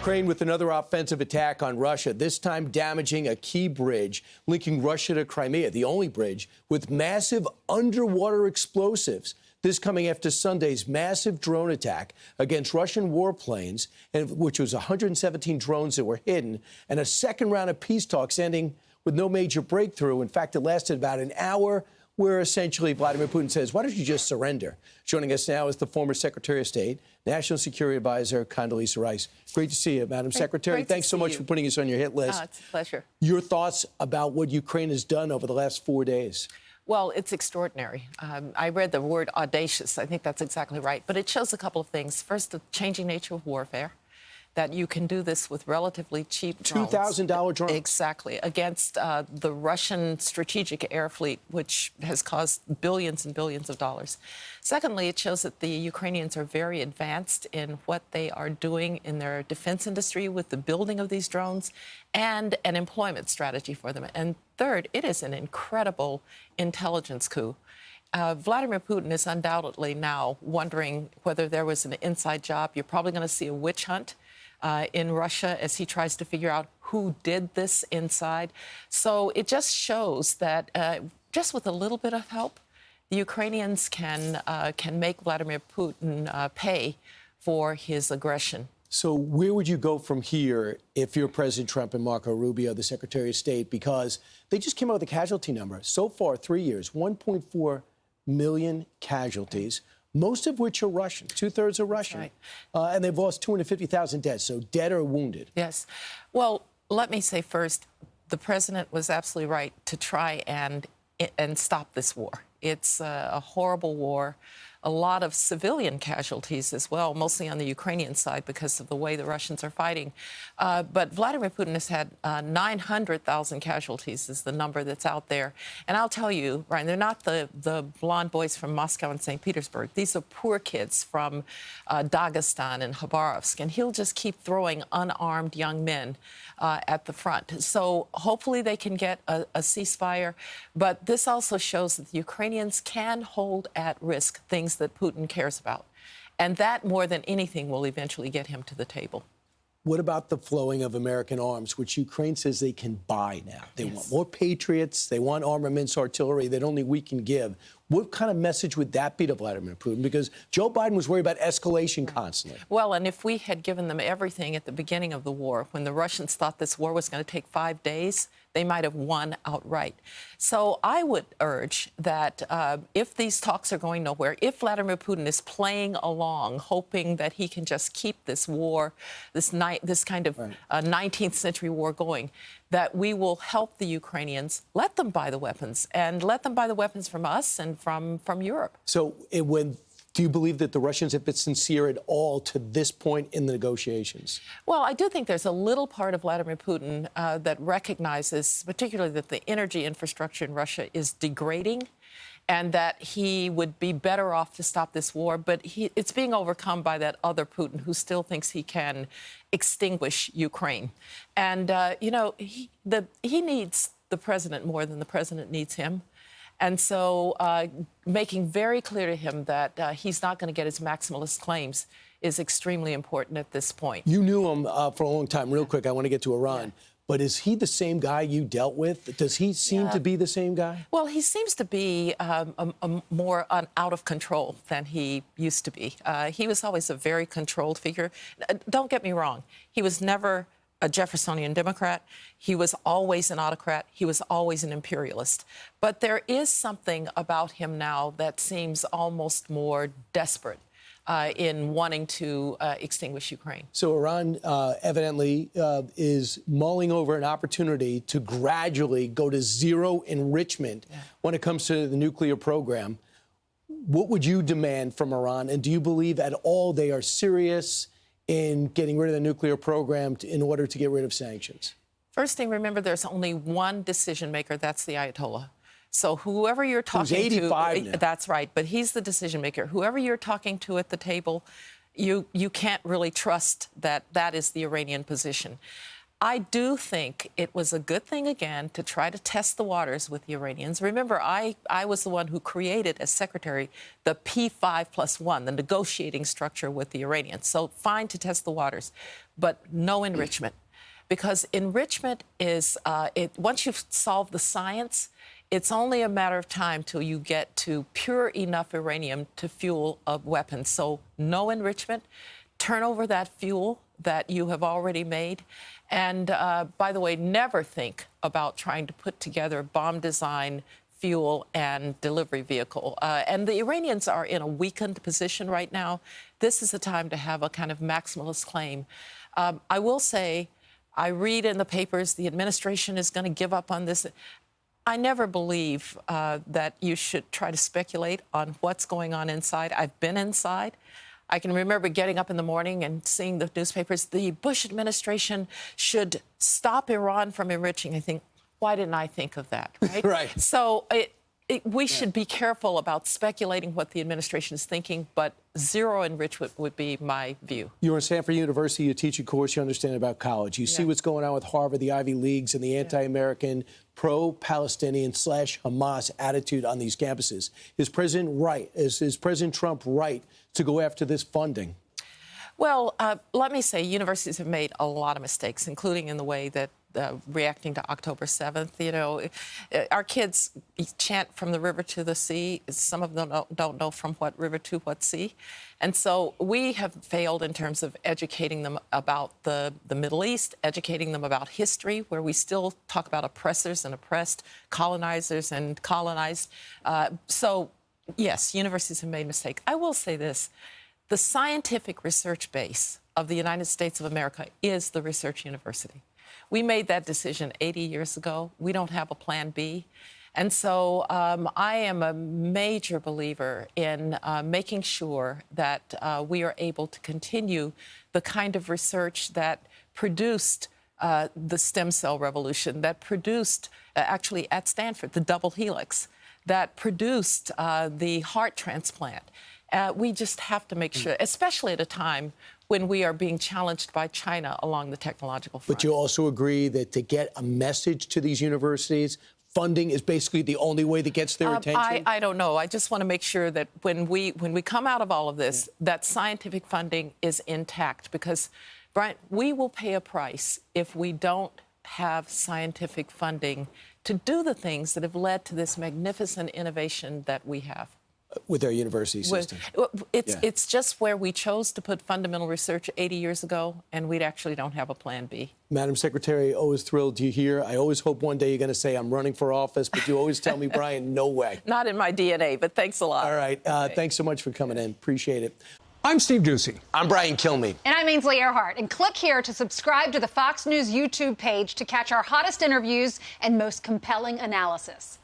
Ukraine with another offensive attack on Russia, this time damaging a key bridge linking Russia to Crimea, the only bridge, with massive underwater explosives. This coming after Sunday's massive drone attack against Russian warplanes, which was 117 drones that were hidden, and a second round of peace talks ending with no major breakthrough. In fact, it lasted about an hour, where essentially Vladimir Putin says, why don't you just surrender? Joining us now is the former Secretary of State, National Security Advisor, Condoleezza Rice. Great to see you, Madam Secretary. Thanks so much for putting us on your hit list. It's a pleasure. Your thoughts about what Ukraine has done over the last 4 days? Well, it's extraordinary. I read the word audacious. I think that's exactly right. But it shows a couple of things. First, the changing nature of warfare, that you can do this with relatively cheap drones. $2,000 drones. Exactly, against the Russian strategic air fleet, which has caused billions and billions of dollars. Secondly, it shows that the Ukrainians are very advanced in what they are doing in their defense industry with the building of these drones and an employment strategy for them. And third, it is an incredible intelligence coup. Vladimir Putin is undoubtedly now wondering whether there was an inside job. You're probably going to see a witch hunt in Russia as he tries to figure out who did this inside. So it just shows that just with a little bit of help, the Ukrainians can make Vladimir Putin pay for his aggression. So where would you go from here if you're President Trump and Marco Rubio, the Secretary of State? Because they just came out with a casualty number. So far, 3 years, 1.4 million casualties, most of which are Russian. Two-thirds are Russian. Right. And they've lost 250,000 dead, so dead or wounded. Yes. Well, let me say first, the president was absolutely right to try and stop this war. It's a horrible war. A lot of civilian casualties as well, mostly on the Ukrainian side because of the way the Russians are fighting. But Vladimir Putin has had 900,000 casualties is the number that's out there. And I'll tell you, Ryan, they're not the blonde boys from Moscow and St. Petersburg. These are poor kids from Dagestan and Khabarovsk. And he'll just keep throwing unarmed young men at the front. So hopefully they can get a ceasefire. But this also shows that the Ukrainians can hold at risk things that Putin cares about. And that, more than anything, will eventually get him to the table. What about the flowing of American arms, which Ukraine says they can buy now? They want more Patriots. They want armaments, artillery that only we can give. What kind of message would that be to Vladimir Putin? Because Joe Biden was worried about escalation constantly. Well, and if we had given them everything at the beginning of the war, when the Russians thought this war was going to take 5 days, they might have won outright. So I would urge that if these talks are going nowhere, if Vladimir Putin is playing along, hoping that he can just keep this war, this kind of 19th century war going, that we will help the Ukrainians, let them buy the weapons, and let them buy the weapons from us and from Europe. So do you believe that the Russians have been sincere at all to this point in the negotiations? Well, I do think there's a little part of Vladimir Putin that recognizes, particularly that the energy infrastructure in Russia is degrading and that he would be better off to stop this war. But it's being overcome by that other Putin who still thinks he can extinguish Ukraine. And, he needs the president more than the president needs him. And so making very clear to him that he's not going to get his maximalist claims is extremely important at this point. You knew him for a long time. Real quick, I want to get to Iran. Yeah. But is he the same guy you dealt with? Does he seem to be the same guy? Well, he seems to be more out of control than he used to be. He was always a very controlled figure. Don't get me wrong. He was never a Jeffersonian Democrat. He was always an autocrat. He was always an imperialist. But there is something about him now that seems almost more desperate in wanting to extinguish Ukraine. So Iran evidently is mulling over an opportunity to gradually go to zero enrichment when it comes to the nuclear program. What would you demand from Iran? And do you believe at all they are serious in getting rid of the nuclear program in order to get rid of sanctions? First thing, remember, there's only one decision maker. That's the Ayatollah. So whoever you're talking Who's 85 to, now. That's right, but he's the decision maker. Whoever you're talking to at the table, you can't really trust that that is the Iranian position. I do think it was a good thing, again, to try to test the waters with the Iranians. Remember, I was the one who created, as secretary, the P5+1, the negotiating structure with the Iranians. So fine to test the waters, but no enrichment. Because enrichment is, once you've solved the science, it's only a matter of time till you get to pure enough uranium to fuel a weapon. So no enrichment. Turn over that fuel that you have already made. And by the way, never think about trying to put together bomb design, fuel, and delivery vehicle. And the Iranians are in a weakened position right now. This is the time to have a kind of maximalist claim. I will say, I read in the papers the administration is going to give up on this. I never believe that you should try to speculate on what's going on inside. I've been inside. I can remember getting up in the morning and seeing the newspapers, the Bush administration should stop Iran from enriching. I think, why didn't I think of that, right? Right. So we should be careful about speculating what the administration is thinking, but zero enrichment would be my view. You're at Stanford University, you teach a course, you understand about college. You see what's going on with Harvard, the Ivy Leagues, and the anti-American, pro-Palestinian / Hamas attitude on these campuses. Is President Trump right to go after this funding? Well, let me say, universities have made a lot of mistakes, including in the way that reacting to October 7th. You know, our kids chant from the river to the sea. Some of them don't know from what river to what sea. And so we have failed in terms of educating them about the Middle East, educating them about history, where we still talk about oppressors and oppressed, colonizers and colonized. So, yes, universities have made mistakes. I will say this. The scientific research base of the United States of America is the research university. We made that decision 80 years ago. We don't have a plan B. And so I am a major believer in making sure that we are able to continue the kind of research that produced the stem cell revolution, that produced, actually at Stanford, the double helix, that produced the heart transplant. We just have to make sure, especially at a time when we are being challenged by China along the technological front. But you also agree that to get a message to these universities, funding is basically the only way that gets their attention? I don't know. I just want to make sure that when we come out of all of this, that scientific funding is intact. Because, Brian, we will pay a price if we don't have scientific funding to do the things that have led to this magnificent innovation that we have. With our university system. It's just where we chose to put fundamental research 80 years ago, and we actually don't have a plan B. Madam Secretary, always thrilled to hear. I always hope one day you're going to say I'm running for office, but you always tell me, Brian, no way. Not in my DNA, but thanks a lot. All right. Thanks so much for coming in. Appreciate it. I'm Steve Ducey. I'm Brian Kilmeade. And I'm Ainsley Earhart. And click here to subscribe to the Fox News YouTube page to catch our hottest interviews and most compelling analysis.